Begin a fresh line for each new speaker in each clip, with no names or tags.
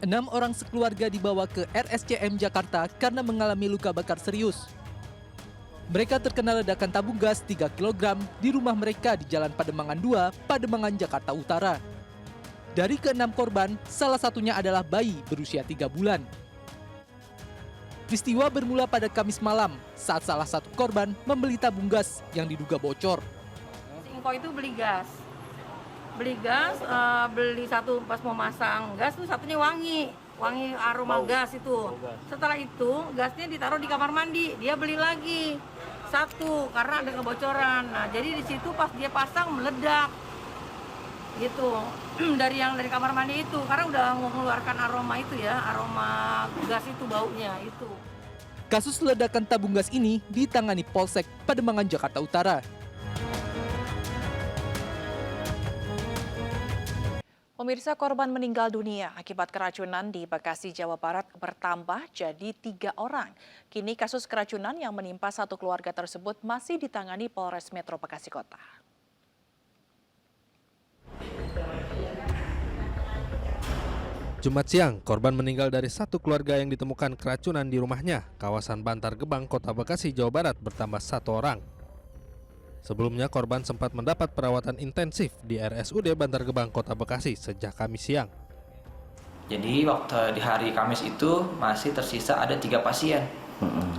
6 orang sekeluarga dibawa ke RSCM Jakarta karena mengalami luka bakar serius. Mereka terkena ledakan tabung gas 3 kg di rumah mereka di Jalan Pademangan 2, Pademangan, Jakarta Utara. Dari ke-6 korban, salah satunya adalah bayi berusia 3 bulan. Peristiwa bermula pada Kamis malam saat salah satu korban membeli tabung gas yang diduga bocor.
Si Engko itu beli gas, beli satu pas mau masang gas tuh satunya wangi aroma gas itu. Setelah itu gasnya ditaruh di kamar mandi, dia beli lagi satu karena ada kebocoran. Nah jadi di situ pas dia pasang meledak gitu dari kamar mandi itu karena udah mengeluarkan aroma itu ya, aroma gas itu baunya itu.
Kasus ledakan tabung gas ini ditangani Polsek Pademangan, Jakarta Utara.
Pemirsa, korban meninggal dunia akibat keracunan di Bekasi, Jawa Barat bertambah jadi 3 orang. Kini kasus keracunan yang menimpa satu keluarga tersebut masih ditangani Polres Metro Bekasi Kota.
Jumat siang, korban meninggal dari satu keluarga yang ditemukan keracunan di rumahnya, kawasan Bantar Gebang, Kota Bekasi, Jawa Barat bertambah 1 orang. Sebelumnya korban sempat mendapat perawatan intensif di RSUD Bantar Gebang, Kota Bekasi sejak Kamis siang.
Jadi waktu di hari Kamis itu masih tersisa ada 3 pasien.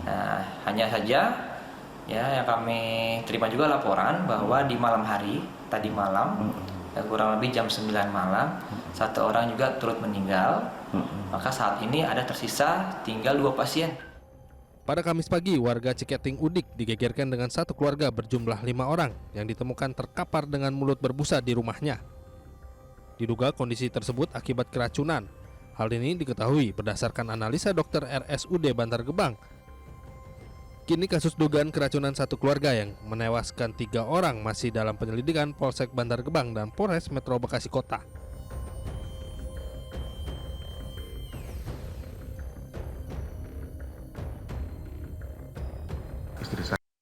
Nah, hanya saja ya yang kami terima juga laporan bahwa di malam hari tadi malam kurang lebih jam 9 malam satu orang juga turut meninggal. Maka saat ini ada tersisa tinggal 2 pasien.
Pada Kamis pagi, warga Ciketing Udik digegerkan dengan satu keluarga berjumlah 5 orang yang ditemukan terkapar dengan mulut berbusa di rumahnya. Diduga kondisi tersebut akibat keracunan. Hal ini diketahui berdasarkan analisa dokter RSUD Bantar Gebang. Kini kasus dugaan keracunan satu keluarga yang menewaskan 3 orang masih dalam penyelidikan Polsek Bantar Gebang dan Polres Metro Bekasi Kota.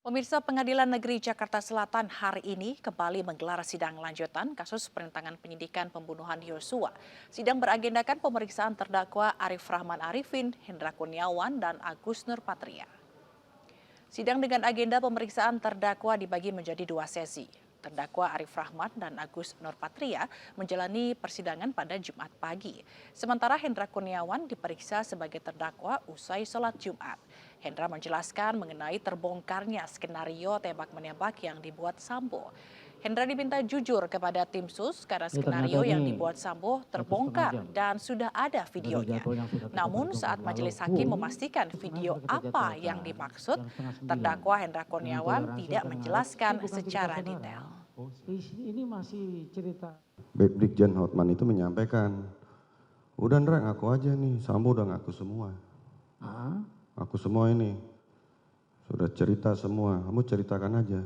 Pemirsa, Pengadilan Negeri Jakarta Selatan hari ini kembali menggelar sidang lanjutan kasus perintangan penyidikan pembunuhan Yosua. Sidang beragendakan pemeriksaan terdakwa Arif Rahman Arifin, Hendra Kurniawan, dan Agus Nurpatria. Sidang dengan agenda pemeriksaan terdakwa dibagi menjadi 2 sesi. Terdakwa Arif Rahman dan Agus Nurpatria menjalani persidangan pada Jumat pagi. Sementara Hendra Kurniawan diperiksa sebagai terdakwa usai sholat Jumat. Hendra menjelaskan mengenai terbongkarnya skenario tembak-menembak yang dibuat Sambo. Hendra diminta jujur kepada tim sus karena skenario yang dibuat Sambo terbongkar dan sudah ada videonya. Namun saat majelis hakim memastikan video apa yang dimaksud, terdakwa Hendra Kurniawan tidak menjelaskan secara detail.
Ini masih cerita.
Brigjen Hotman itu menyampaikan, udah Ndra ngaku aja nih, Sambo udah ngaku semua. Aku semua ini, sudah cerita semua, kamu ceritakan aja.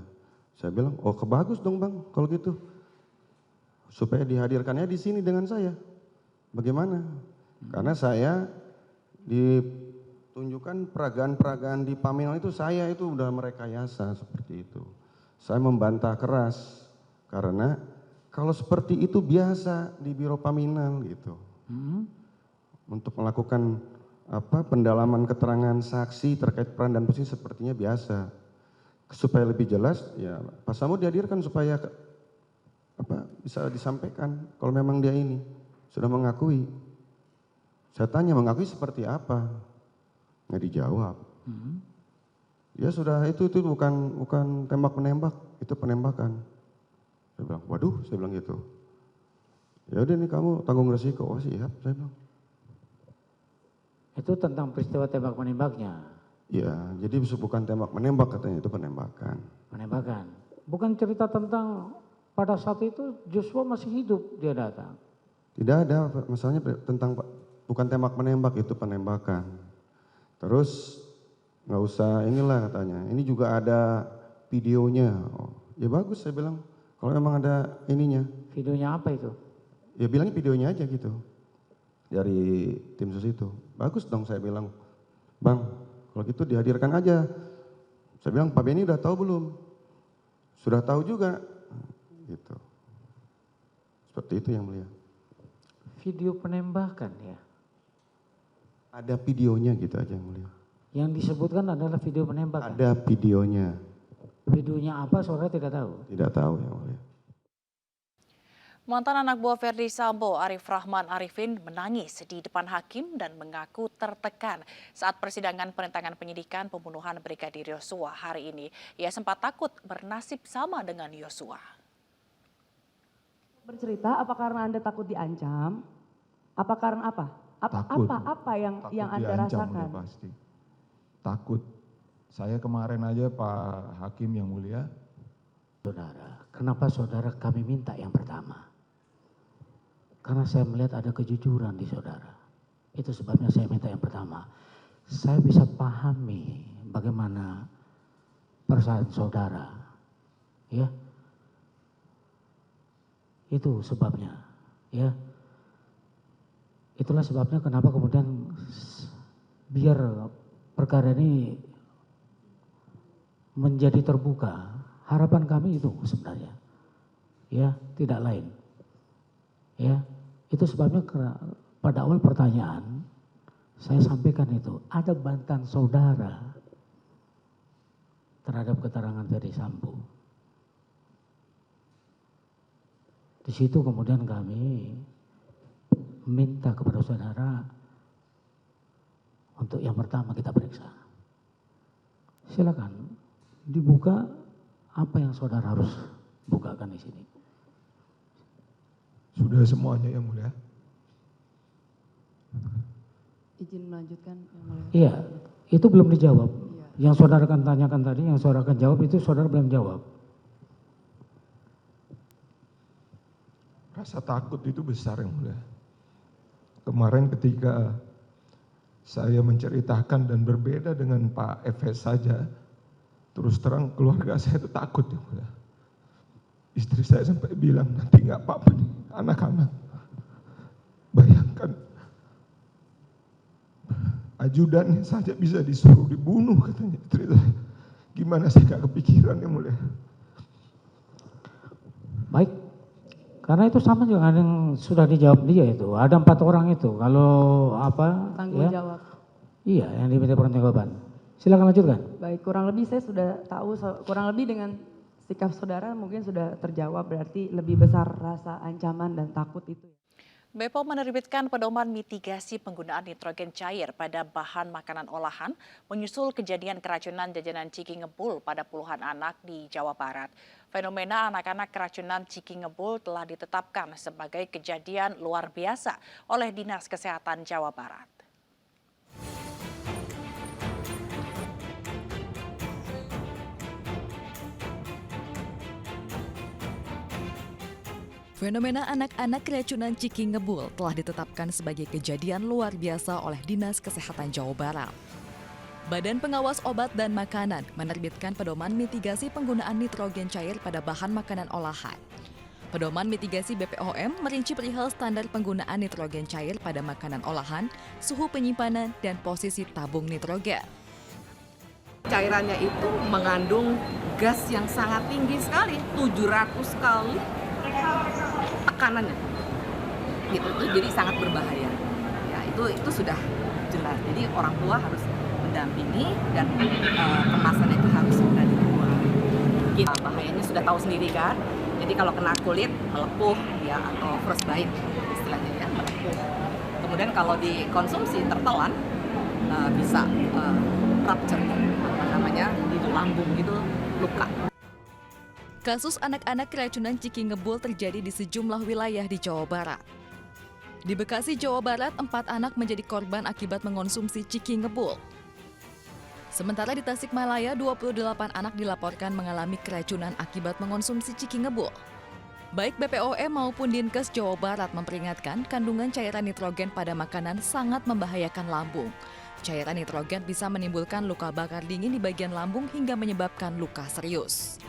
Saya bilang, oh kebagus dong bang, kalau gitu. Supaya dihadirkannya di sini dengan saya. Bagaimana? Karena saya ditunjukkan peragaan-peragaan di Paminal itu, saya itu udah merekayasa seperti itu. Saya membantah keras, karena kalau seperti itu biasa di Biro Paminal gitu. Untuk melakukan pendalaman keterangan saksi terkait peran dan posisi sepertinya biasa. Supaya lebih jelas, ya Pak Sambo dihadirkan supaya bisa disampaikan kalau memang dia ini sudah mengakui. Saya tanya mengakui seperti apa, nggak dijawab. Ya sudah itu bukan tembak menembak, itu penembakan. Saya bilang, waduh, saya bilang gitu. Ya udah nih kamu tanggung resiko. Oh siap, saya bilang.
Itu tentang peristiwa tembak menembaknya.
Ya, jadi bukan tembak menembak katanya, itu penembakan.
Penembakan. Bukan cerita tentang pada saat itu Joshua masih hidup dia datang.
Tidak ada masalahnya tentang bukan tembak menembak, itu penembakan. Terus nggak usah inilah katanya. Ini juga ada videonya. Oh, ya bagus saya bilang. Kalau memang ada ininya.
Videonya apa itu?
Ya bilangnya videonya aja gitu. Dari tim sus itu. Bagus dong saya bilang. Bang, kalau gitu dihadirkan aja. Saya bilang, Pak Benny udah tahu belum? Sudah tahu juga. Gitu. Seperti itu yang mulia.
Video penembakan ya?
Ada videonya gitu aja yang mulia.
Yang disebutkan adalah video penembakan.
Ada videonya.
Videonya apa saudara tidak tahu?
Tidak tahu yang mulia.
Mantan anak buah Verdi Sambo, Arif Rahman Arifin, menangis di depan hakim dan mengaku tertekan saat persidangan penentangan penyidikan pembunuhan Brigadir Yosua hari ini. Ia sempat takut bernasib sama dengan Yosua.
Bercerita, apa karena Anda takut diancam? Apa karena apa? Apa yang Anda
diancam,
rasakan?
udah pasti. Takut. Saya kemarin aja Pak Hakim yang mulia.
Saudara, kenapa saudara kami minta yang pertama? Karena saya melihat ada kejujuran di saudara. Itu sebabnya saya minta yang pertama. Saya bisa pahami bagaimana perasaan saudara. Ya. Itu sebabnya. Ya. Itulah sebabnya kenapa kemudian biar perkara ini menjadi terbuka. Harapan kami itu sebenarnya. Ya, tidak lain. Ya, itu sebabnya pada awal pertanyaan saya sampaikan itu ada bantahan saudara terhadap keterangan Verdi Sambo. Di situ kemudian kami minta kepada saudara untuk yang pertama kita periksa. Silakan dibuka apa yang saudara harus bukakan di sini.
Sudah semuanya yang mulia.
Izin melanjutkan yang mulia.
Iya, itu belum dijawab. Yang saudara akan tanyakan tadi, yang saudara akan jawab itu saudara belum jawab.
Rasa takut itu besar yang mulia. Kemarin ketika saya menceritakan dan berbeda dengan Pak Efes saja, terus terang keluarga saya itu takut yang mulia. Istri saya sampai bilang nanti nggak apa-apa nih anak-anak. Bayangkan ajudannya saja bisa disuruh dibunuh katanya istri saya. Gimana saya nggak kepikiran yang mulia.
Baik, karena itu sama juga yang sudah dijawab dia itu. Ada 4 orang itu. Kalau apa?
Tanggung
ya,
jawab.
Iya, yang diminta pertanggungjawaban. Silakan lanjutkan.
Baik, kurang lebih saya sudah tahu, kurang lebih dengan sikap saudara mungkin sudah terjawab, berarti lebih besar rasa ancaman dan takut itu.
BPOM menerbitkan pedoman mitigasi penggunaan nitrogen cair pada bahan makanan olahan menyusul kejadian keracunan jajanan Ciki Ngebul pada puluhan anak di Jawa Barat. Fenomena anak-anak keracunan Ciki Ngebul telah ditetapkan sebagai kejadian luar biasa oleh Dinas Kesehatan Jawa Barat.
Fenomena anak-anak keracunan Ciki Ngebul telah ditetapkan sebagai kejadian luar biasa oleh Dinas Kesehatan Jawa Barat. Badan Pengawas Obat dan Makanan menerbitkan pedoman mitigasi penggunaan nitrogen cair pada bahan makanan olahan. Pedoman mitigasi BPOM merinci perihal standar penggunaan nitrogen cair pada makanan olahan, suhu penyimpanan, dan posisi tabung nitrogen.
Cairannya itu mengandung gas yang sangat tinggi sekali, 700 kali tekanannya, gitu. Jadi sangat berbahaya. Ya, itu sudah jelas. Jadi orang tua harus mendampingi dan kemasannya itu harus segera dibuang. Kita bahayanya sudah tahu sendiri kan. Jadi kalau kena kulit melepuh ya atau frostbite istilahnya ya, melepuh. Kemudian kalau dikonsumsi tertelan bisa rupture, di lambung gitu, luka.
Kasus anak-anak keracunan Ciki Ngebul terjadi di sejumlah wilayah di Jawa Barat. Di Bekasi, Jawa Barat, 4 anak menjadi korban akibat mengonsumsi Ciki Ngebul. Sementara di Tasikmalaya, 28 anak dilaporkan mengalami keracunan akibat mengonsumsi Ciki Ngebul. Baik BPOM maupun Dinkes Jawa Barat memperingatkan kandungan cairan nitrogen pada makanan sangat membahayakan lambung. Cairan nitrogen bisa menimbulkan luka bakar dingin di bagian lambung hingga menyebabkan luka serius.